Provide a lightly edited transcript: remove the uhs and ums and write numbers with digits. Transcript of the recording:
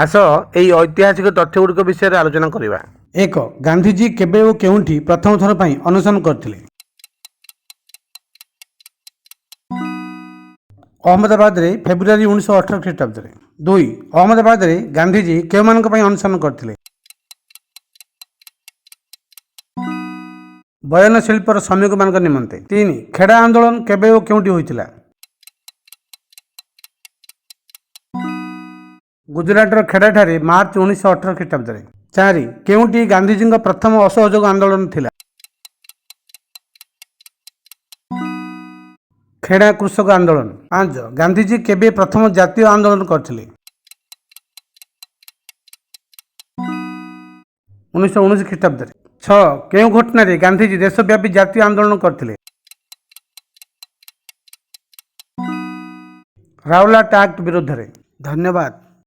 ଆସ ଏହି ଐତିହାସିକ ତଥ୍ୟଗୁଡ଼ିକ ବିଷୟରେ ଆଲୋଚନା କରିବା। 1. ଗାନ୍ଧିଜୀ କେବେ ଓ କେଉଁଠି ପ୍ରଥମ ଥର ପାଇଁ ଅନଶନ କରିଥିଲେ? ଅହମ୍ମଦାବାଦରେ ଫେବୃଆରୀ 1918 ଖ୍ରୀଷ୍ଟାବ୍ଦରେ। 2. ଅହମ୍ମଦାବାଦରେ ଗାନ୍ଧିଜୀ କେଉଁମାନଙ୍କ ପାଇଁ ଅନଶନ କରିଥିଲେ? ବୟନ ଶିଳ୍ପର ଶ୍ରମିକମାନଙ୍କ ନିମନ୍ତେ। 3. ଖେଡ଼ା ଆନ୍ଦୋଳନ କେବେ ଓ କେଉଁଠି ହୋଇଥିଲା? ଗୁଜରାଟର ଖେଡ଼ାଠାରେ ମାର୍ଚ୍ଚ 1918 ଖ୍ରୀଷ୍ଟାବ୍ଦରେ। 4. କେଉଁଠି ଗାନ୍ଧିଜୀଙ୍କ ପ୍ରଥମ ଅସହଯୋଗ ଆନ୍ଦୋଳନ ଥିଲା? ଖେଡ଼ା କୃଷକ ଆନ୍ଦୋଳନ। 5. ଗାନ୍ଧିଜୀ କେବେ ପ୍ରଥମ ଜାତୀୟ ଆନ୍ଦୋଳନ କରିଥିଲେ? 1919 ଖ୍ରୀଷ୍ଟାବ୍ଦରେ। 6. କେଉଁ ଘଟଣାରେ ଗାନ୍ଧିଜୀ ଦେଶବ୍ୟାପୀ ଜାତୀୟ ଆନ୍ଦୋଳନ କରିଥିଲେ? ରାଓଲାଟ ଆକ୍ଟ ବିରୋଧରେ। ଧନ୍ୟବାଦ।